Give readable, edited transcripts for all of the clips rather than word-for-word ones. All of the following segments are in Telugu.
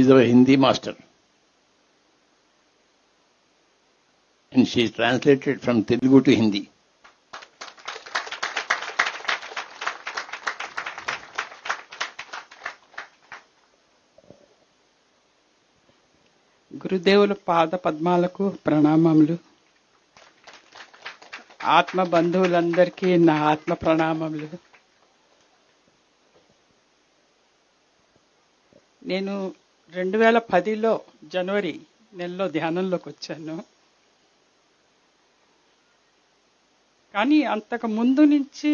She is our Hindi master. And she is translated from Telugu to Hindi. గురుదేవుల పాద పద్మాలకు ప్రణామములు. ఆత్మ బంధువులందరికీ నా ఆత్మ ప్రణామములు. నేను 2010లో జనవరి నెలలో ధ్యానంలోకి వచ్చాను. కానీ అంతకు ముందు నుంచి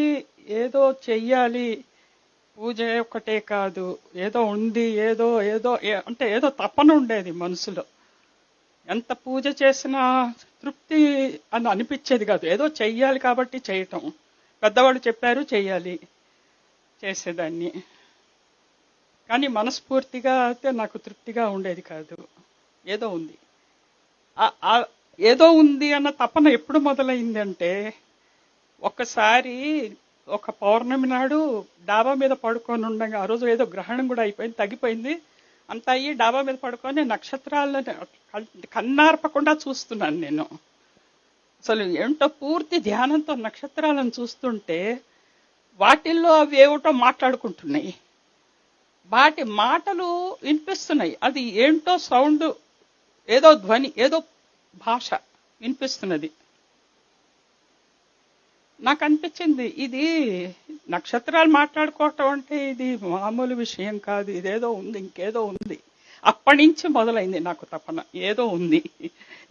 ఏదో చెయ్యాలి, పూజ ఒకటే కాదు, ఏదో ఉంది, అంటే ఏదో తపన ఉండేది మనసులో. ఎంత పూజ చేసినా తృప్తి అని అనిపించేది కాదు. ఏదో చెయ్యాలి కాబట్టి చేయటం, పెద్దవాళ్ళు చెప్పారు చెయ్యాలి, చేసేదాన్ని. కానీ మనస్ఫూర్తిగా అయితే నాకు తృప్తిగా ఉండేది కాదు. ఏదో ఉంది, ఏదో ఉంది అన్న తపన ఎప్పుడు మొదలైంది అంటే, ఒక్కసారి ఒక పౌర్ణమి నాడు డాబా మీద పడుకొని ఉండగా, ఆ రోజు ఏదో గ్రహణం కూడా అయిపోయింది, తగ్గిపోయింది. అంత అయ్యి డాబా మీద పడుకొని నక్షత్రాలను కన్నార్పకుండా చూస్తున్నాను నేను. అసలు ఏంటో పూర్తి ధ్యానంతో నక్షత్రాలను చూస్తుంటే వాటిల్లో అవి ఏమిటో మాట్లాడుకుంటున్నాయి, వాటి మాటలు వినిపిస్తున్నాయి. అది ఏంటో సౌండ్, ఏదో ధ్వని, ఏదో భాష వినిపిస్తున్నది. నాకు అనిపించింది, ఇది నక్షత్రాలు మాట్లాడుకోవటం అంటే ఇది మామూలు విషయం కాదు, ఇదేదో ఉంది, ఇంకేదో ఉంది. అప్పటి నుంచి మొదలైంది నాకు తపన, ఏదో ఉంది,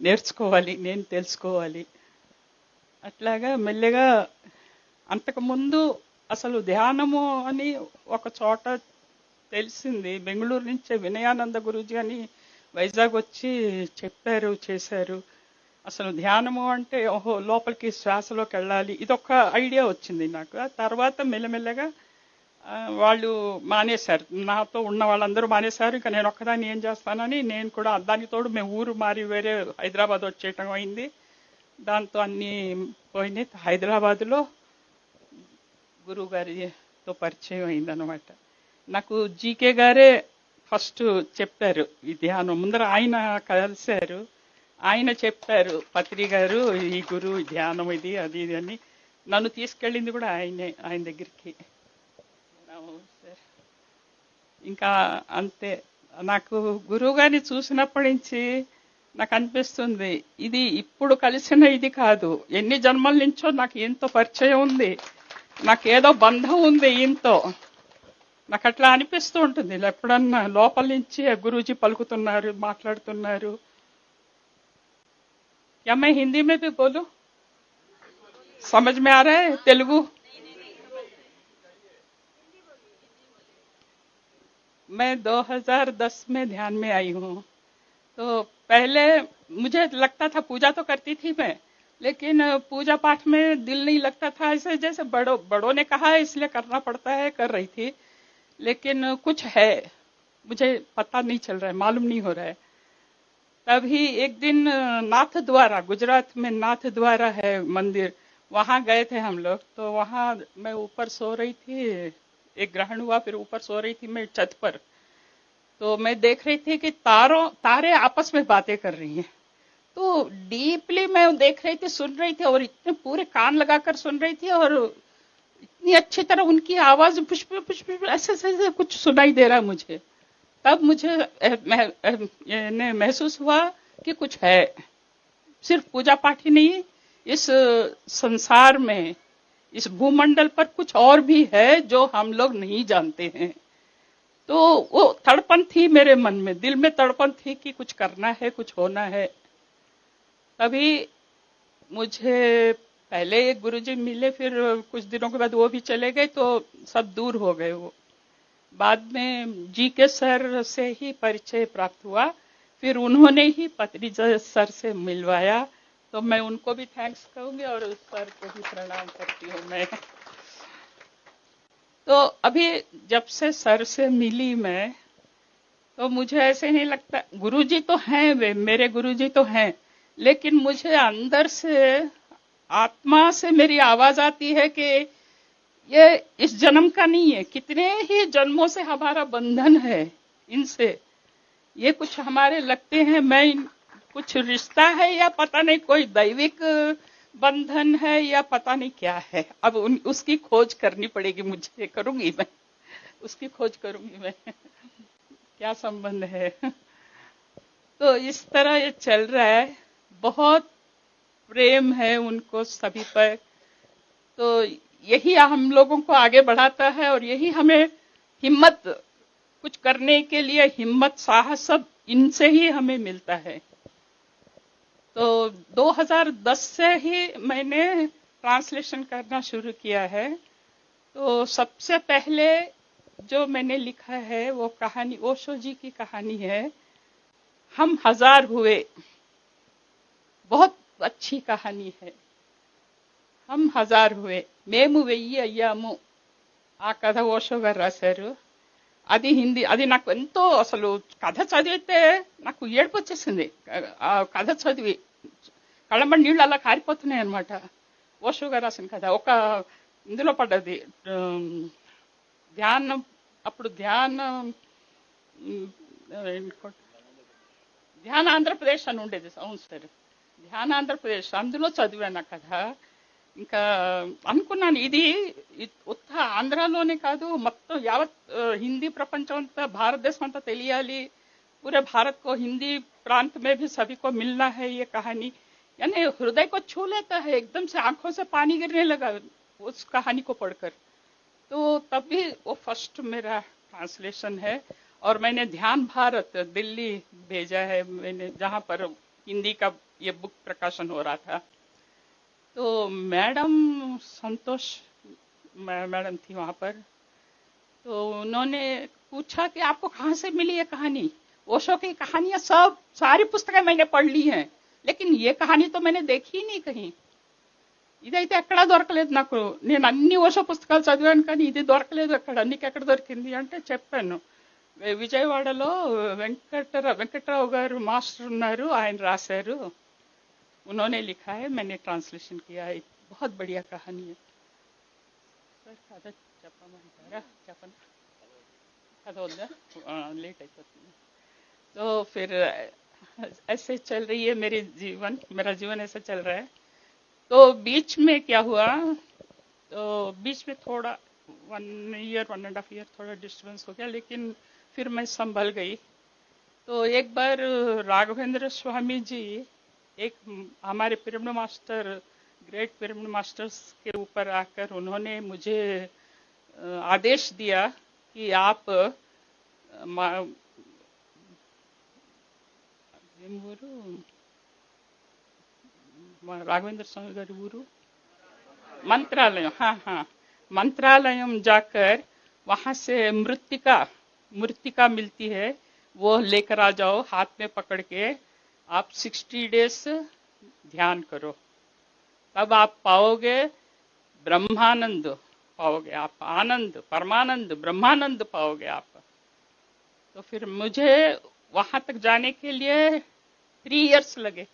నేర్చుకోవాలి, నేను తెలుసుకోవాలి. అట్లాగా మెల్లగా అంతకుముందు అసలు ధ్యానము అని ఒక చోట తెలిసింది. బెంగళూరు నుంచే వినయానంద గురూజీ అని వైజాగ్ వచ్చి చెప్పారు, చేశారు. అసలు ధ్యానము అంటే ఓహో లోపలికి శ్వాసలోకి వెళ్ళాలి, ఇదొక ఐడియా వచ్చింది నాకు. ఆ తర్వాత మెల్లమెల్లగా వాళ్ళు మానేశారు, నాతో ఉన్న వాళ్ళందరూ మానేశారు. ఇంకా నేను ఒక్కదాన్ని ఏం చేస్తానని నేను కూడా, దానికి తోడు మేము ఊరు మారి వేరే హైదరాబాద్ వచ్చేయటం అయింది. దాంతో అన్నీ పోయినాయి. హైదరాబాద్లో గురువు గారితో పరిచయం అయిందనమాట. నాకు జీకే గారే ఫస్ట్ చెప్పారు ఈ ధ్యానం. ముందర ఆయన కలిశారు, ఆయన చెప్పారు, పత్రి గారు ఈ గురువు ధ్యానం ఇది అది ఇది అని. నన్ను తీసుకెళ్ళింది కూడా ఆయనే, ఆయన దగ్గరికి. ఇంకా అంతే. నాకు గురువు గారిని చూసినప్పటి నుంచి నాకు అనిపిస్తుంది, ఇది ఇప్పుడు కలిసిన ఇది కాదు, ఎన్ని జన్మల నుంచో నాకు ఎంతో పరిచయం ఉంది, నాకేదో బంధం ఉంది ఈయనతో. నాకు అట్లా అనిపిస్తూ ఉంటుంది ఎప్పుడన్నా లోపల నుంచి గురూజీ పలుకుతున్నారు, మాట్లాడుతున్నారు. क्या मैं हिंदी में भी बोलूं? समझ में आ रहा है तेलुगु? मैं 2010 में ध्यान में आई हूँ. तो पहले मुझे लगता था, पूजा तो करती थी मैं, लेकिन पूजा पाठ में दिल नहीं लगता था. ऐसे जैसे बड़ों ने कहा है इसलिए करना पड़ता है, कर रही थी. लेकिन कुछ है, मुझे पता नहीं चल रहा है, मालूम नहीं हो रहा है. तभी एक दिन नाथ द्वारा, गुजरात में नाथ द्वारा है मंदिर, वहां गए थे हम लोग. तो वहां मैं ऊपर सो रही थी, एक ग्रहण हुआ, फिर ऊपर सो रही थी मैं छत पर. तो मैं देख रही थी कि तारे आपस में बातें कर रही हैं. तो डीपली मैं देख रही थी, सुन रही थी, और इतने पूरे कान लगाकर सुन रही थी, और इतनी अच्छी तरह उनकी आवाज पुष्प पुष्प ऐसे कुछ सुनाई दे रहा है मुझे. तब मुझे महसूस हुआ कि कुछ है, सिर्फ पूजा पाठ ही नहीं, इस संसार में, इस भूमंडल पर कुछ और भी है जो हम लोग नहीं जानते हैं. तो वो तड़पन थी मेरे मन में, दिल में तड़पन थी कि कुछ करना है, कुछ होना है. तभी मुझे पहले एक गुरुजी मिले, फिर कुछ दिनों के बाद वो भी चले गए, तो सब दूर हो गए. वो बाद में जी के सर से ही परिचय प्राप्त हुआ, फिर उन्होंने ही पत्री सर से मिलवाया. तो मैं उनको भी थैंक्स कहूंगी और उस सर को भी प्रणाम करती हूँ मैं. तो अभी जब से सर से मिली मैं, तो मुझे ऐसे नहीं लगता, गुरुजी तो हैं, वे मेरे गुरुजी तो हैं, लेकिन मुझे अंदर से, आत्मा से मेरी आवाज आती है कि ये इस जन्म का नहीं है, कितने ही जन्मों से हमारा बंधन है इनसे, ये कुछ हमारे लगते हैं, कुछ रिश्ता है या पता नहीं कोई दैविक बंधन है या पता नहीं क्या है। अब उसकी खोज करनी पड़ेगी मुझे, करूंगी मैं, उसकी खोज करूंगी मैं क्या संबंध है। तो इस तरह ये चल रहा है, बहुत प्रेम है उनको सभी पर। तो यही हम लोगों को आगे बढ़ाता है और यही हमें हिम्मत, कुछ करने के लिए हिम्मत, साहस सब इनसे ही हमें मिलता है। तो 2010 से ही मैंने ट्रांसलेशन करना शुरू किया है। तो सबसे पहले जो मैंने लिखा है वो कहानी ओशो जी की कहानी है, हम हजार हुए। बहुत अच्छी कहानी है। हम हजार हुए, మేము వెయ్యి అయ్యాము, ఆ కథ ఓషో గారు రాశారు. అది హిందీ. అది నాకు ఎంతో, అసలు కథ చదివితే నాకు ఏడుపు వచ్చేసింది. ఆ కథ చదివి కళ్ళంబడి నీళ్ళు అలా కారిపోతున్నాయి అనమాట. ఓషో గారు రాసిన కథ ఒక ఇందులో పడ్డది, ధ్యానం. అప్పుడు ధ్యాన ఆంధ్రప్రదేశ్ అని ఉండేది. అవును సార్, ధ్యాన ఆంధ్రప్రదేశ్, అందులో చదివాను ఆ కథ. ఇంకా అనుకున్నాను ఇది ఉత్త ఆంధ్రాలోనే కాదు, మొత్తం యావత్ हिंदी ప్రపంచం అంతా, భారతదేశం అంతా తెలియాలి. पूरे भारत को, हिंदी प्रांत में भी सभी को मिलना है ये कहानी. यानी हृदय को छू लेता है, एकदम से आंखों से पानी गिरने लगा उस कहानी को पढ़कर. तो तभी वो फर्स्ट मेरा ट्रांसलेशन है. और मैंने ध्यान भारत दिल्ली भेजा है मैंने, जहां पर हिंदी का ये बुक प्रकाशन हो रहा था. तो मैडम संतोष मैडम थी वहां पर. तो उन्होंने पूछा कि आपको कहाँ से मिली ये कहानी. ओशो की कहानियां सब, सारी पुस्तकें मैंने पढ़ ली हैं, लेकिन ये कहानी तो मैंने देखी ही नहीं कहीं. ఇదైతే ఎక్కడా దొరకలేదు నాకు. నేను అన్ని ఓషో పుస్తకాలు చదివాను కానీ ఇది దొరకలేదు అక్కడ. నీకెక్కడ దొరికింది అంటే చెప్పాను, విజయవాడలో వెంకట్రావు గారు మాస్టర్ ఉన్నారు, ఆయన రాశారు, उन्होंने लिखा है, मैंने ट्रांसलेशन किया है. बहुत बढ़िया कहानी है सर. लेट है तो फिर ऐसे चल रही है मेरा जीवन ऐसे चल रहा है. तो बीच में क्या हुआ, तो बीच में थोड़ा 1.5 ईयर थोड़ा डिस्टर्बेंस हो गया, लेकिन फिर मैं संभल गई. तो एक बार राघवेंद्र स्वामी जी, एक हमारे pyramid master, great pyramid masters के ऊपर आकर उन्होंने मुझे आदेश दिया कि आप राघवेंद्र स्वामी गारी ऊरू मंत्रालय, हाँ मंत्रालयम जाकर वहां से मृत्तिका मिलती है, वो लेकर आ जाओ, हाथ में पकड़ के आप 60 डेज ध्यान करो, तब आप पाओगे ब्रह्मानंद, पाओगे आप आनंद, परमानंद, ब्रह्मानंद पाओगे आप. तो फिर मुझे वहां तक जाने के लिए 3 इयर्स लगे.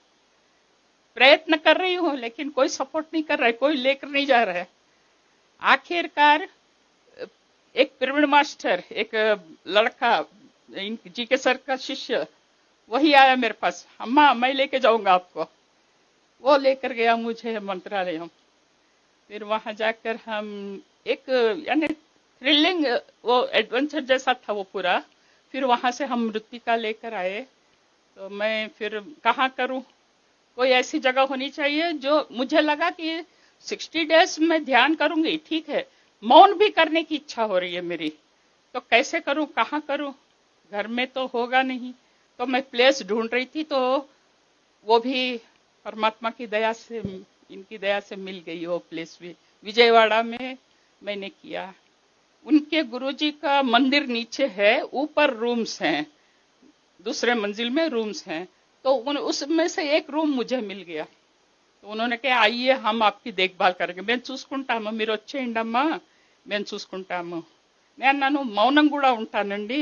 प्रयत्न कर रही हूँ लेकिन कोई सपोर्ट नहीं कर रहा है, कोई लेकर नहीं जा रहा है. आखिरकार एक पिरामिड मास्टर, एक लड़का, जी के सर का शिष्य, वही आया मेरे पास, अम्मा मैं लेके जाऊंगा आपको. वो लेकर गया मुझे मंत्रालय. फिर वहां जाकर हम एक, यानी थ्रिलिंग, वो एडवेंचर जैसा था वो पूरा. फिर वहां से हम मृत्तिका लेकर आए. तो मैं फिर कहाँ करूं, कोई ऐसी जगह होनी चाहिए जो, मुझे लगा कि 60 डेज में ध्यान करूंगी, ठीक है, मौन भी करने की इच्छा हो रही है मेरी, तो कैसे करूं, कहाँ करूं, घर में तो होगा नहीं. तो मैं प्लेस ढूंढ रही थी, तो वो भी परमात्मा की दया से, इनकी दया से मिल गई वो प्लेस भी. विजयवाड़ा में मैंने किया. उनके गुरुजी का मंदिर नीचे है, ऊपर रूम्स हैं, दूसरे मंजिल में रूम्स हैं. तो उसमें से एक रूम मुझे मिल गया. तो उन्होंने कहा आइए हम आपकी देखभाल करेंगे, మేము చూసుకుంటాము, మీరు వచ్చేయండి అమ్మా, మేము చూసుకుంటాము. నేను అన్నాను మౌనం కూడా ఉంటానండి,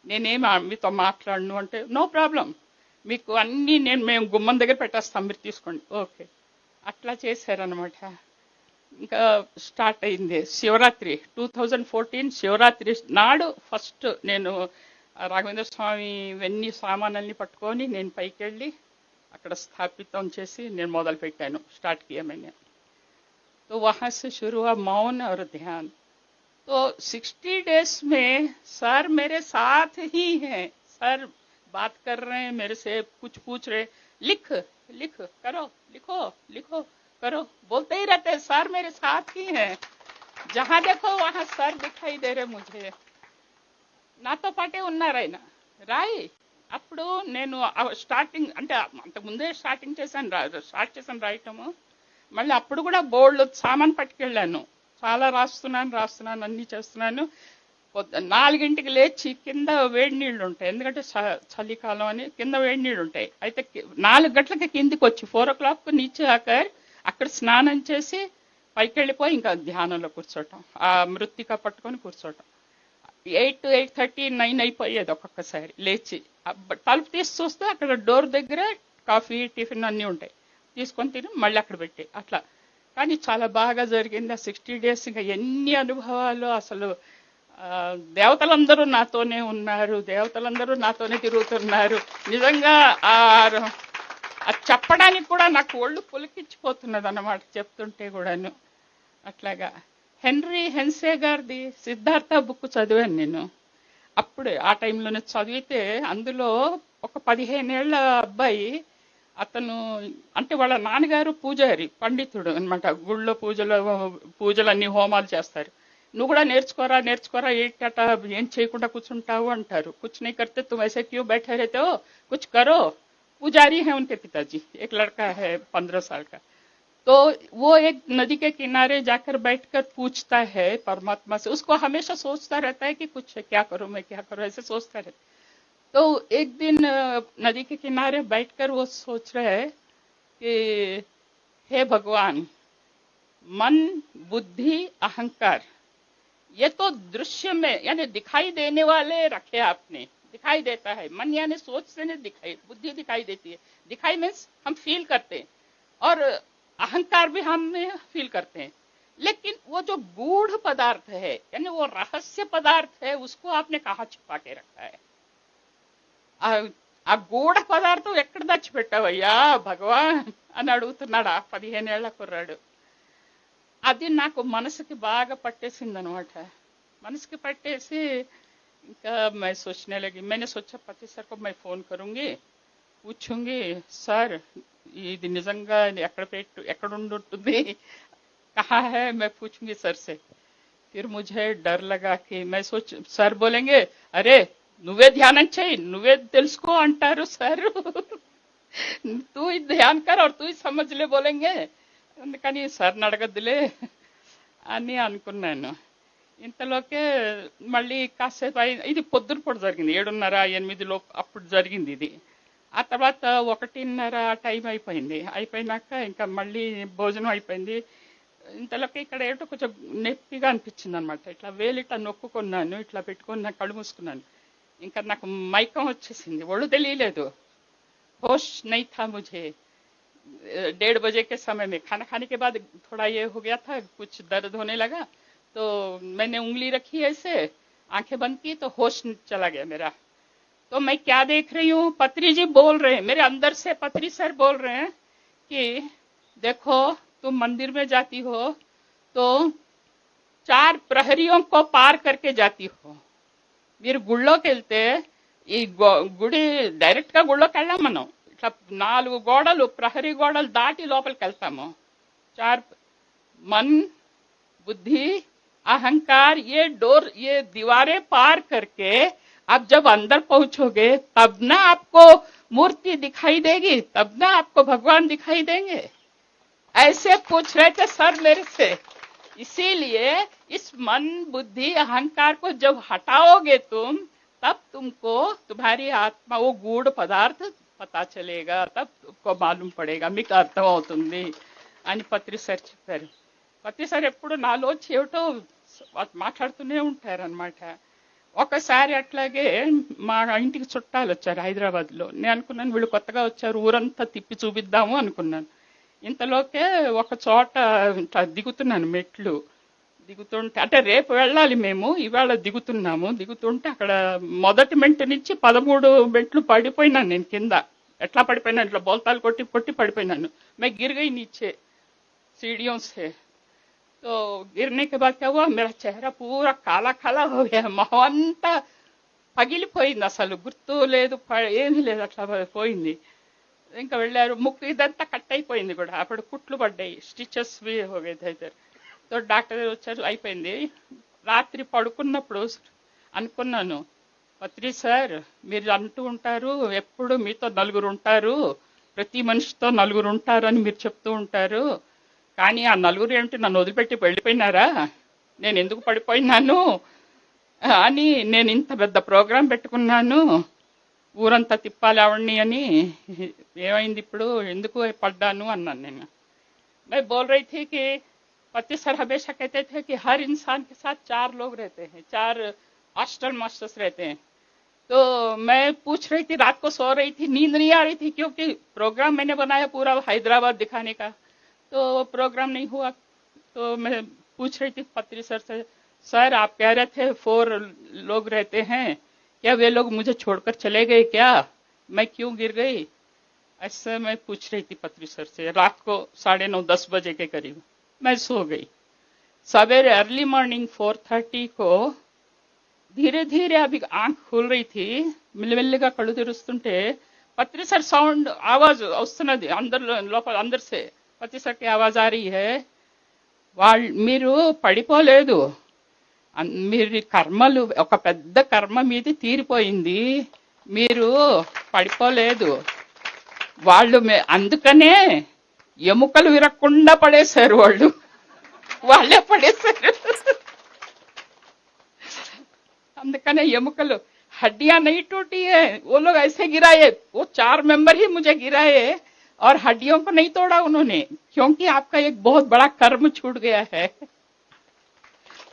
నేనేం మీతో మాట్లాడను అంటే, నో ప్రాబ్లం, మీకు అన్ని మేము గుమ్మం దగ్గర పెట్టేస్తాం, మీరు తీసుకోండి. ఓకే, అట్లా చేశారనమాట. ఇంకా స్టార్ట్ అయింది శివరాత్రి. 2014 శివరాత్రి నాడు ఫస్ట్ నేను రాఘవేంద్ర స్వామి ఇవన్నీ సామాన్లన్నీ పట్టుకొని నేను పైకి వెళ్ళి అక్కడ స్థాపితం చేసి నేను మొదలు పెట్టాను. స్టార్ట్ किया मैंने। तो वहां से शुरू हुआ मौन और ध्यान। तो 60 डेज में सर मेरे साथ ही हैं। सर बात कर रहे हैं मेरे से, कुछ पूछ रहे, लिख लिख करो, लिखो लिखो करो, बोलते ही रहते हैं। सर मेरे साथ ही हैं, जहां देखो वहां सर दिखाई दे रहे मुझे। నాతో పాటే ఉన్నారాయన రాయి. అప్పుడు నేను స్టార్టింగ్ అంటే అంతకుముందే స్టార్ట్ చేశాను రాయటము. మళ్ళీ అప్పుడు కూడా బోర్డు సామాన్ పట్టుకెళ్ళాను, చాలా రాస్తున్నాను, అన్ని చేస్తున్నాను. 4 లేచి కింద వేడి నీళ్లు ఉంటాయి, ఎందుకంటే చలికాలం అని కింద వేడి నీళ్లు ఉంటాయి. అయితే 4 గంటలకి కిందికి వచ్చి 4 o'clock నీచే ఆకర్ అక్కడ స్నానం చేసి పైకి వెళ్ళిపోయి ఇంకా ధ్యానంలో కూర్చోటం, ఆ మృత్తిక పట్టుకొని కూర్చోటం. 8 to 8:30, 9 అయిపోయేది ఒక్కొక్కసారి లేచి. తలుపు తీసి చూస్తే అక్కడ డోర్ దగ్గర కాఫీ టిఫిన్ అన్నీ ఉంటాయి, తీసుకొని తిని మళ్ళీ అక్కడ పెట్టి అట్లా. కానీ చాలా బాగా జరిగింది ఆ 60 days. ఇంకా ఎన్ని అనుభవాలు అసలు. దేవతలందరూ నాతోనే ఉన్నారు, దేవతలందరూ నాతోనే తిరుగుతున్నారు. నిజంగా అది చెప్పడానికి కూడా నాకు ఒళ్ళు పులికిచ్చిపోతున్నది అన్నమాట చెప్తుంటే కూడాను. అట్లాగా హెన్రీ హెన్సే గారిది సిద్ధార్థ బుక్ చదివాను నేను. అప్పుడే ఆ టైంలోనే చదివితే అందులో ఒక 15 ఏళ్ల అబ్బాయి, అతను అంటే వాళ్ళ నాన్నగారు పూజారి పండితుడు అనమాట. గుళ్ళో పూజలన్నీ హోమాలు చేస్తారు. నువ్వు కూడా నేర్చుకోరా ఏంటట, ఏం చేయకుండా కూర్చుంటావు అంటారు. కుछ नहीं करते तुम ऐसे क्यों बैठे रहते हो, कुछ करो। पुजारी है उनके पिताजी, एक लड़का है 15 साल का। तो वो एक नदी के किनारे जाकर बैठकर पूछता है परमात्मा से। उसको हमेशा सोचता रहता है कि कुछ क्या करूं मैं, क्या करूं, ऐसे सोचता रहता। तो एक दिन नदी के किनारे बैठकर वो सोच रहे हैं कि हे भगवान, मन बुद्धि अहंकार ये तो दृश्य में यानी दिखाई देने वाले रखे आपने, दिखाई देता है। मन यानी सोच से नहीं दिखाई, बुद्धि दिखाई देती है। दिखाई मीन्स हम फील करते हैं, और अहंकार भी हम फील करते हैं। लेकिन वो जो गूढ़ पदार्थ है यानी वो रहस्य पदार्थ है, उसको आपने कहाँ छिपा के रखा है? ఆ గూఢ పదార్థం ఎక్కడ దాచిపెట్టావయ్యా భగవాన్ అని అడుగుతున్నాడు ఆ 15 ఏళ్ల కుర్రాడు. అది నాకు మనసుకి బాగా పట్టేసింది అనమాట. మనసుకి పట్టేసి ఇంకా मैं सोचने लगी। मैंने सोचा पति सर को मैं फोन करूंगी, पूछूंगी सर ఇది నిజంగా ఎక్కడ ఉంటుంది, कहाँ है, मैं पूछूंगी सर से। फिर मुझे डर लगा कि मैं सोच सर बोलेंगे अरे నువ్వే ధ్యానం చేయి, నువ్వే తెలుసుకో అంటారు సార్, తూ ధ్యాన్ కర్ और तू समझ ले बोलेंगे, అందుకని సార్ని అడగద్దులే అని అనుకున్నాను. ఇంతలోకే మళ్ళీ కాసేపు ఇది పొద్దున పూట జరిగింది, 7:30-8 లోపు అప్పుడు జరిగింది ఇది. ఆ తర్వాత 1:30 టైం అయిపోయింది. అయిపోయినాక ఇంకా మళ్ళీ భోజనం అయిపోయింది. ఇంతలోకి ఇక్కడ ఏంటో కొంచెం నొప్పిగా అనిపించింది అనమాట. ఇట్లా వేలు ఇట్లా నొక్కుకున్నాను, ఇట్లా పెట్టుకుని కళ్ళు మూసుకున్నాను. ఇంకా నాకు మైకం వచ్చేసింది, ఒళ్ళు తెలియలేదు. होश नहीं था मुझे। 1:30 बजे के समय में खाना खाने के बाद थोड़ा ये हो गया था, कुछ दर्द होने लगा, तो मैंने उंगली रखी ऐसे, आंखें बंद की, तो होश चला गया मेरा। तो मैं क्या देख रही हूँ, पत्री जी बोल रहे हैं मेरे अंदर से, पत्री सर बोल रहे हैं कि देखो तुम मंदिर में जाती हो तो 4 प्रहरियों को पार करके जाती हो। మీరు గుళ్ళోకి వెళ్తే ఈ గుడి డైరెక్ట్ గా గుళ్ళోకి వెళ్ళాం మనం, ఇట్లా 4 గోడలు ప్రహరీ గోడలు దాటి లోపలికి వెళ్తాము. 4 मन बुद्धि अहंकार ये डोर ये दीवारें पार करके आप जब अंदर पहुंचोगे तब ना आपको मूर्ति दिखाई देगी, तब ना आपको भगवान दिखाई देंगे। ऐसे पूछ रहे थे सर मेरे से। इसीलिए इस मन बुद्धि अहंकार को जब हटाओगे तुम, तब तुमको तुम्हारी आत्मा वो गूढ़ पदार्थ पता चलेगा, तब तुमको मालूम पड़ेगा, మీకు అర్థం అవుతుంది అని పత్రి సార్ చెప్పారు. పత్రి సార్ ఎప్పుడు నాలో ఏమిటో మాట్లాడుతూనే ఉంటారనమాట. ఒకసారి అట్లాగే మా ఇంటికి చుట్టాలు వచ్చారు హైదరాబాద్ లో. నేను అనుకున్నాను వీళ్ళు కొత్తగా వచ్చారు, ఊరంతా తిప్పి చూపిద్దాము అనుకున్నాను. ఇంతలోకే ఒక చోట దిగుతున్నాను మెట్లు, దిగుతుంటే అంటే రేపు వెళ్ళాలి మేము, ఇవాళ దిగుతున్నాము. దిగుతుంటే అక్కడ మొదటి మెంట్ నుంచి 13 మెట్లు పడిపోయినాను నేను కింద. ఎట్లా పడిపోయినాను, ఇట్లా బోల్తాలు కొట్టి కొట్టి పడిపోయినాను. मैं गिर गई नीचे सीढ़ियों से। तो गिरने के बाद क्या हुआ, मेरा चेहरा पूरा काला काला हो गया, మొహం అంతా పగిలిపోయింది, అసలు గుర్తు లేదు ఏమీ లేదు, అట్లా పోయింది. ఇంకా వెళ్ళారు, ముక్కు ఇదంతా కట్ అయిపోయింది కూడా, అప్పుడు కుట్లు పడ్డాయి, స్టిచెస్ ఇద్దరు. తో డాక్టర్ వచ్చారు, అయిపోయింది. రాత్రి పడుకున్నప్పుడు అనుకున్నాను, పత్రి సార్ మీరు అంటూ ఉంటారు ఎప్పుడు మీతో నలుగురు ఉంటారు, ప్రతి మనిషితో నలుగురు ఉంటారు అని మీరు చెప్తూ ఉంటారు, కానీ ఆ నలుగురు ఏమిటి నన్ను వదిలిపెట్టి వెళ్ళిపోయినారా, నేను ఎందుకు పడిపోయినాను అని, నేను ఇంత పెద్ద ప్రోగ్రాం పెట్టుకున్నాను, ఊరంతా తిప్పాలి ఆవిడ్ని అని, ఏమైంది ఇప్పుడు ఎందుకు పడ్డాను అన్నాను నేను. मैं बोल रही थी कि पति सर हमेशा कहते थे कि हर इंसान के साथ 4 लोग रहते हैं, 4 हॉस्टल मास्टर्स रहते हैं. तो मैं पूछ रही थी, रात को सो रही थी, नींद नहीं आ रही थी, क्योंकि प्रोग्राम मैंने बनाया पूरा हैदराबाद दिखाने का, तो प्रोग्राम नहीं हुआ. तो मैं पूछ रही थी पत्री सर से, सर आप कह रहे थे 4 लोग रहते हैं, क्या वे लोग मुझे छोड़कर चले गए क्या, मैं क्यों गिर गई, ऐसे मैं पूछ रही थी पत्री सर से. रात को 9:30-10 बजे के करीब मैं सो गई. सवेरे अर्ली मॉर्निंग 4:30 को ధీరే ధీరే అవి ఆంఖ ఖుల్ రही थी, మెల్లిమెల్లిగా కళ్ళు తెరుస్తుంటే పత్రి సార్ సౌండ్ ఆవాజ్ వస్తున్నది లోపల అందరి సే. పత్రి సార్ కి ఆవాజ్ ఆ రही है, మీరు పడిపోలేదు, మీరు కర్మలు, ఒక పెద్ద కర్మ మీది తీరిపోయింది, మీరు పడిపోలేదు, వాళ్ళు అందుకనే ఎముకలు విరక్కుండా పడేశారు, వాళ్ళే పడేశారు, అందుకనే ఎముకలు हड्डियां नहीं टूटी है, वो लोग ऐसे गिराए, वो 4 मेंबर ही मुझे गिराए और हड्डियों को नहीं तोड़ा उन्होंने, क्योंकि आपका एक बहुत बड़ा कर्म छूट गया है.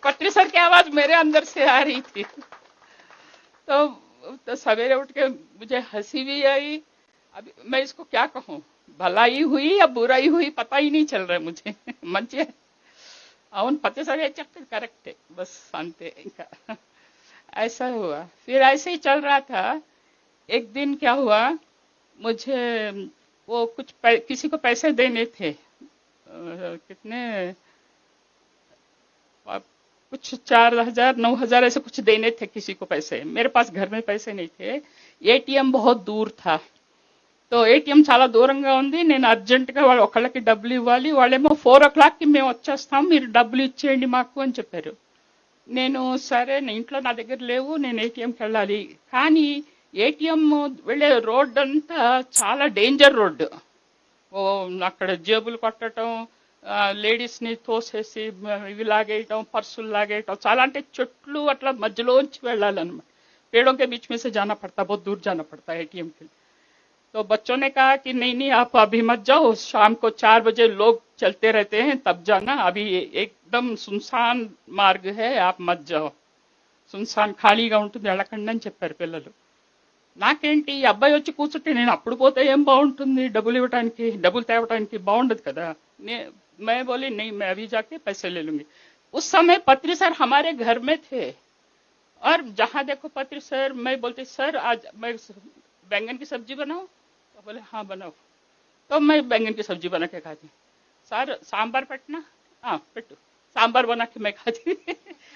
पत्री सर की आवाज मेरे अंदर से आ रही थी. तो सवेरे उठ के मुझे हंसी भी आई. अभी मैं इसको क्या कहूँ, भलाई हुई या बुराई हुई पता ही नहीं चल रहा है मुझे. మంచి అవును పత్రి సార్ చెప్తే కరెక్ట్, బస్ అంతే. ఇంకా ऐसा हुआ. फिर ऐसे ही चल रहा था. एक दिन क्या हुआ, मुझे वो किसी को पैसे देने थे, कितने, कुछ 4,000 9,000 ऐसे कुछ देने थे किसी को पैसे. मेरे पास घर में पैसे नहीं थे, ఏటీఎం बहुत दूर था. तो ఏటీఎం చాలా దూరంగా ఉంది, నేను అర్జెంటుగా ఒకళ్ళకి డబ్బులు ఇవ్వాలి, వాళ్ళేమో 4 o'clockకి మేము వచ్చేస్తాం, మీరు డబ్బులు ఇచ్చేయండి మాకు అని చెప్పారు. నేను సరే, ఇంట్లో నా దగ్గర లేవు, నేను ఏటీఎంకి వెళ్ళాలి. కానీ ఏటీఎం వెళ్ళే రోడ్ అంతా చాలా డేంజర్ రోడ్డు. అక్కడ జేబులు కొట్టడం, లేడీస్ని తోసేసి ఇవి లాగేయటం, పర్సులు లాగేయటం, చాలా అంటే చెట్లు అట్లా మధ్యలోంచి వెళ్ళాలన్నమాట. पेड़ों के बीच में से जाना पड़ता, बहुत दूर जाना पड़ता है एटीएम के लिए. तो बच्चों ने कहा कि नहीं नहीं आप अभी मत जाओ, शाम को 4 बजे लोग चलते रहते हैं तब जाना, अभी एकदम సున్సాన్ మార్గ్ है, आप मत जाओ, సున్సాన్ ఖాళీగా ఉంటుంది, వెళ్ళకండి అని చెప్పారు పిల్లలు. నాకేంటి, ఈ అబ్బాయి వచ్చి కూర్చుంటే నేను అప్పుడు పోతే ఏం బాగుంటుంది, డబ్బులు ఇవ్వడానికి, డబ్బులు తేవడానికి బాగుండదు కదా. मैं बोली नहीं, मैं अभी जाके पैसे ले लूंगी. उस समय पत्री सर हमारे घर में थे, और जहां देखो पत्री सर, मैं बोलती सर आज मैं बैंगन की सब्जी बनाऊं, तो बोले हाँ बनाओ. तो मैं बैंगन की सब्जी बना के खाती. సార్ సాంబార్ పెట్టినా పెట్టు, సాంబార్ బనాకి మే ఖాతి.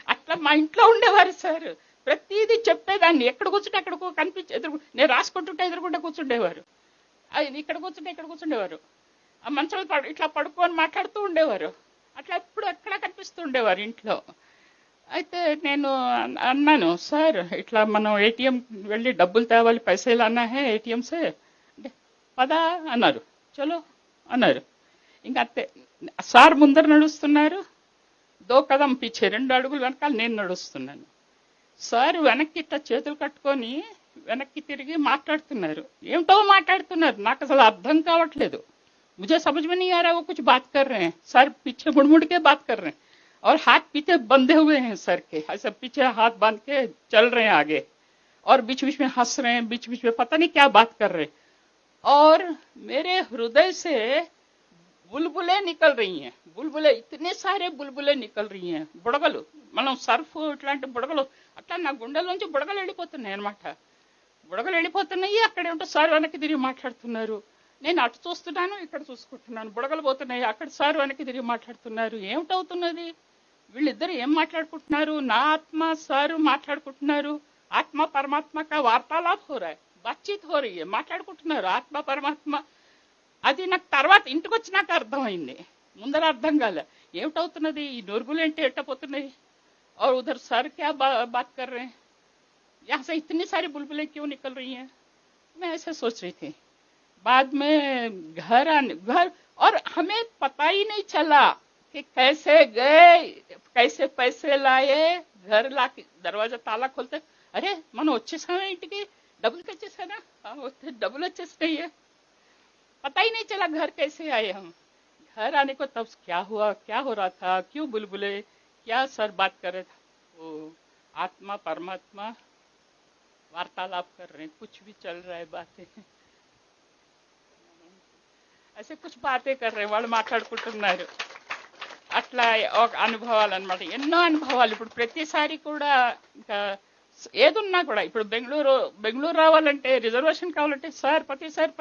అట్లా మా ఇంట్లో ఉండేవారు సార్. ప్రతిదీ చెప్పేదాన్ని, ఎక్కడ కూర్చుంటే అక్కడ ఎదురు, నేను రాసుకుంటుంటే ఎదురుకుంటే కూర్చుండేవారు, ఇక్కడ కూర్చుండేవారు, ఆ మంచాలు ఇట్లా పడుకొని మాట్లాడుతూ ఉండేవారు, అట్లా ఎప్పుడు ఎక్కడ కనిపిస్తూ ఉండేవారు ఇంట్లో. అయితే నేను అన్నాను, సార్ ఇట్లా మనం ఏటీఎం వెళ్ళి డబ్బులు తేవాలి, పైసలు అన్నా హే ఏటీఎం సే అంటే, పదా అన్నారు, చలో అన్నారు. ఇంకా అంతే, సార్ ముందర నడుస్తున్నారు, 2 కదం పిచ్చే, 2 అడుగులు వెనకాల నేను నడుస్తున్నాను. సార్ వెనక్కి ఇట్లా చేతులు కట్టుకొని వెనక్కి తిరిగి మాట్లాడుతున్నారు, ఏమిటో మాట్లాడుతున్నారు, నాకు అసలు అర్థం కావట్లేదు. मुझे समझ में नहीं आ रहा वो कुछ बात कर रहे हैं. सर पीछे मुड़ के बात कर रहे हैं, और हाथ पीछे बंधे हुए हैं सर के, ऐसे पीछे हाथ बांध के चल रहे हैं आगे, और बीच बीच में हंस रहे हैं, बीच बीच में पता नहीं क्या बात कर रहे हैं. और मेरे हृदय से बुलबुले निकल रही हैं, बुलबुले इतने सारे बुलबुले निकल रही हैं, బుడగలు మనం సర్ఫ్ ఇట్లాంటి బుడగలు అట్లా నా గుండెల్లోంచి బుడగలు వెళ్ళిపోతున్నాయి అనమాట. బుడగలు వెళ్ళిపోతున్నాయి, అక్కడేమిటో సార్ వెనక్కి తిరిగి మాట్లాడుతున్నారు. నేను అటు చూస్తున్నాను, ఇక్కడ చూసుకుంటున్నాను, బుడగలు పోతున్నాయి, అక్కడ సార్ వెనక్కి తిరిగి మాట్లాడుతున్నారు. ఏమిటవుతున్నది? వీళ్ళిద్దరు ఏం మాట్లాడుకుంటున్నారు? నా ఆత్మ సారు మాట్లాడుకుంటున్నారు. ఆత్మ పరమాత్మ కా వార్తాలాప్ హో రా, బాతచీత్ హో రही है, మాట్లాడుకుంటున్నారు ఆత్మ పరమాత్మ. అది నాకు తర్వాత ఇంటికి వచ్చినాక అర్థమైంది, ముందర అర్థం కాలే. ఏమిటవుతున్నది? ఈ నొరుగులు ఏంటి ఎట్టపోతున్నాయి? और उधर सर क्या बात कर रहे हैं, यहाँ से इतनी सारी बुलबुलें क्यों निकल रही हैं? मैं ऐसे सोच रही थी. बाद में घर और हमें पता ही नहीं चला कि कैसे गए, कैसे पैसे लाए, घर ला के दरवाजा ताला खोलते अरे మనం వచ్చేసామే ఇంటికి, డబ్బులకి వచ్చేసానా? డబ్బులు వచ్చేసినాయి. पता ही नहीं चला घर कैसे आए हम. घर आने को तब क्या हुआ, क्या हो रहा था, क्यों बुलबुले, क्या सर बात कर रहे थे? वो आत्मा परमात्मा वार्तालाप कर रहे हैं, कुछ भी चल रहा है बातें, ऐसे कुछ बातें कर रहे हैं, వాళ్ళు మాట్లాడుకుంటున్నారు. అట్లా ఒక అనుభవాలు అన్నమాట, ఎన్నో అనుభవాలు. ఇప్పుడు ప్రతిసారి కూడా ఇంకా ఏదున్నా కూడా, ఇప్పుడు బెంగళూరు రావాలంటే రిజర్వేషన్ కావాలంటే సార్ ప్రతిసారి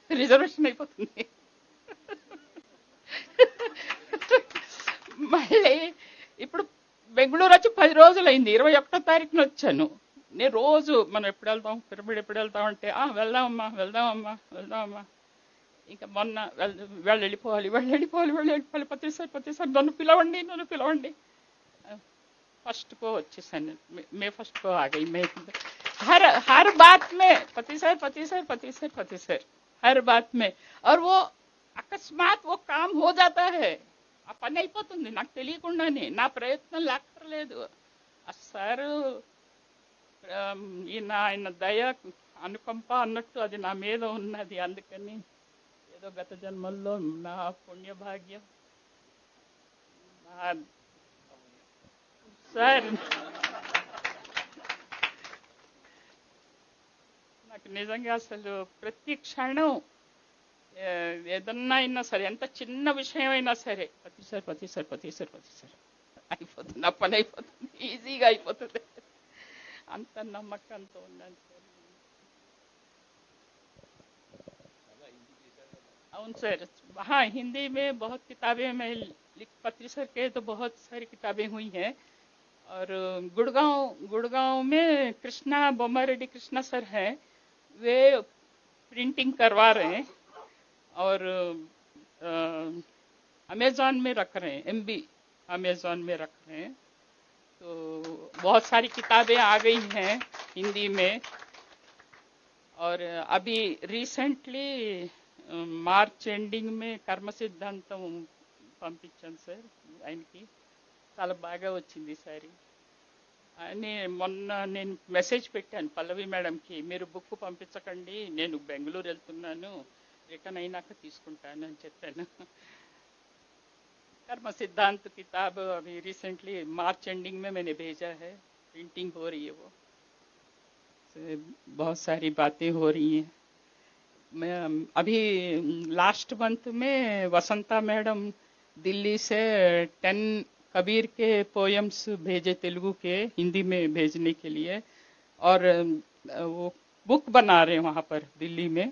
రిజర్వేషన్ అయిపోతుంది. మళ్ళీ ఇప్పుడు బెంగళూరు వచ్చి 10 రోజులైంది, 21వ తారీఖున వచ్చాను. నేను రోజు మనం ఎప్పుడు వెళ్తాం, పిరమిడ్ ఎప్పుడు వెళ్తాం అంటే వెళ్దామమ్మా. ఇంకా మొన్న వాళ్ళు వెళ్ళిపోవాలి ప్రతిసారి నన్ను పిలవండి. फर्स्ट को अच्छे से मैं फर्स्ट को आ गई. मैं हर बात में प्रतिशत हर बात में. और वो అకస్మాత్ वो काम हो जाता है, ఆ పని అయిపోతుంది నాకు తెలియకుండానే, నా ప్రయత్నం లేక్కర్లేదు. సారు ఆయన దయ అనుకంప అన్నట్టు అది నా మీద ఉన్నది. అందుకని ఏదో గత జన్మల్లో నా పుణ్యభాగ్యం సార్ నాకు నిజంగా అసలు ప్రతి క్షణం ఏదన్నా అయినా సరే, ఎంత చిన్న విషయం అయినా సరే ప్రతిసారి అయిపోతుంది, నా పని అయిపోతుంది, ఈజీగా అయిపోతుంది, అంత నమ్మకంతో ఉన్నాను సార్. అవును సార్. हाँ, हिंदी में बहुत किताबें मैं पत्री सर के तो बहुत सारी किताबें हुई हैं. और गुड़गांव में कृष्णा बोम्मारेड्डी कृष्णा सर हैं, वे प्रिंटिंग करवा रहे हैं और अमेज़न में रख रहे हैं, MB अमेज़न में रख रहे हैं. तो बहुत सारी किताबें आ गई हैं हिंदी में. और अभी रिसेंटली మార్చ్ ఎండింగ్ మే కర్మ సిద్ధాంతం పంపించాను సార్ ఆయనకి, చాలా బాగా వచ్చింది సార్ అని. మొన్న నేను మెసేజ్ పెట్టాను పల్లవి మేడంకి, మీరు బుక్ పంపించకండి, నేను బెంగళూరు వెళ్తున్నాను, రిటర్న్ అయినాక తీసుకుంటాను అని చెప్పాను. कर्म सिद्धांत किताब अभी रिसेंटली मार्च एंडिंग में मैंने भेजा है, प्रिंटिंग हो रही है, वो बहुत सारी बातें हो रही हैं. मैं अभी लास्ट मंथ में वसंता मैडम दिल्ली से 10 कबीर के पोयम्स भेजे तेलुगु के हिंदी में भेजने के लिए, और वो बुक बना रहे हैं वहाँ पर दिल्ली में.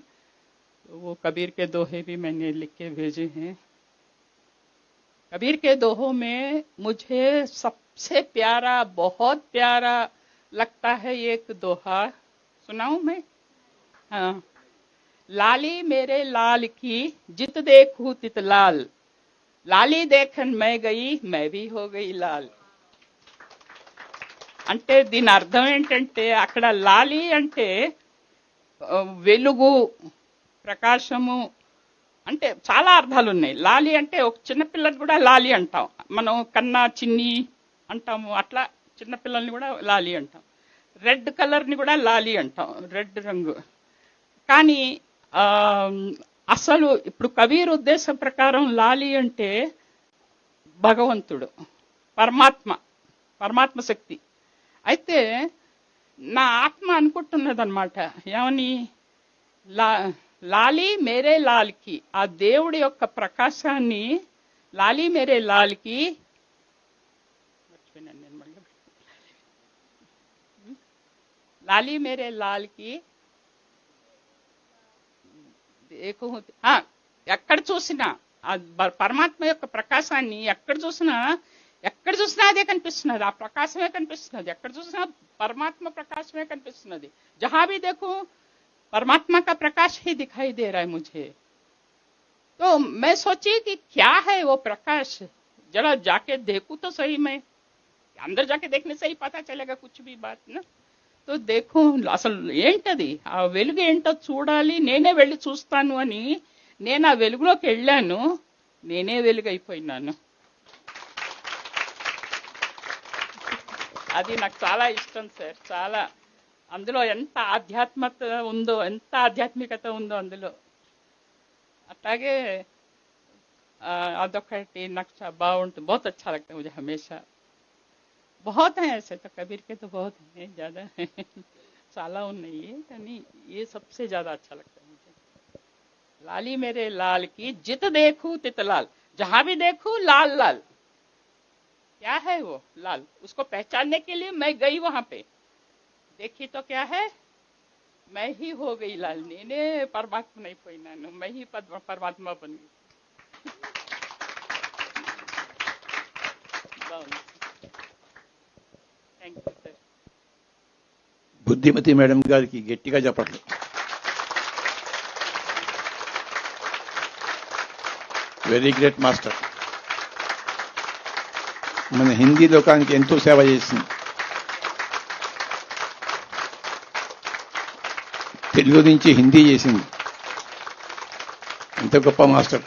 वो कबीर के दोहे भी मैंने लिख के भेजे हैं. कबीर के दोहों में मुझे सबसे प्यारा, बहुत प्यारा लगता है एक दोहा, सुनाऊं मैं? हाँ. लाली मेरे लाल की जित देखूं तित लाल, लाली देखन मैं गई मैं भी हो गई लाल. అంటే దీని అర్థం ఏంటంటే, అక్కడ లాలి అంటే వెలుగు, ప్రకాశము అంటే చాలా అర్థాలు ఉన్నాయి. లాలి అంటే ఒక చిన్నపిల్లకి కూడా లాలి అంటాం మనం, కన్నా చిన్ని అంటాము, అట్లా చిన్నపిల్లల్ని కూడా లాలి అంటాం. రెడ్ కలర్ని కూడా లాలి అంటాం, రెడ్ రంగు. కానీ అసలు ఇప్పుడు కబీర్ ఉద్దేశం ప్రకారం లాలి అంటే భగవంతుడు, పరమాత్మ శక్తి. అయితే నా ఆత్మ అనుకుంటున్నది అనమాట, ఏమని లాలి మేరే లాల్కి, ఆ దేవుడి యొక్క ప్రకాశాన్ని లాలి మేరే లాల్కి, మర్చిపోయినాను నేను మళ్ళీ. లాలి మేరే లాల్కి దేఖో, ఎక్కడ చూసినా ఆ పరమాత్మ యొక్క ప్రకాశాన్ని ఎక్కడ చూసినా అదే కనిపిస్తున్నది, ఆ ప్రకాశమే కనిపిస్తున్నది. ఎక్కడ చూసినా परमात्मा प्रकाश में कनिपिस्तुन्नदी. जहां भी देखूं परमात्मा का प्रकाश ही दिखाई दे रहा है मुझे. तो मैं सोची कि क्या है वो प्रकाश, जरा जाके देखूं तो सही. मैं अंदर जाके देखने से ही पता चलेगा कुछ भी बात ना. तो देखो అసలు ఏంటది, ఆ వెలుగు ఏంటో చూడాలి, నేనే వెళ్ళి చూస్తాను అని నేను ఆ వెలుగులోకి వెళ్ళాను. నేనే వెలుగైపోయినాను. అది నాకు చాలా ఇష్టం సార్. చాలా అందులో ఎంత ఆధ్యాత్మికత ఉందో అందులో. అట్లాగే అదొకటి నాకు బాగుంటుంది. बहुत अच्छा लगता है मुझे हमेशा. बहुत हैं ऐसे तो, कबीर के तो बहुत हैं, ज्यादा చాలా ఉన్నాయి కానీ ये सबसे ज्यादा अच्छा लगता है मुझे. लाली मेरे लाल की जित देखूं तित लाल, जहां भी देखूं लाल लाल. क्या है वो लाल, उसको पहचानने के लिए मैं गई वहां पे, देखी तो क्या है, मैं ही हो गई लाल. నేనే పరమాత్మ అయిపోయినాను, मैं ही పరమాత్మ बन गई. Thank you sir. Buddhimathi madam గారికి గట్టిగా చెప్పట్లు. Very great master. మన హిందీ లోకానికి ఎంతో సేవ చేసింది. తెలుగు నుంచి హిందీ చేసింది. ఎంత గొప్ప మాస్టర్.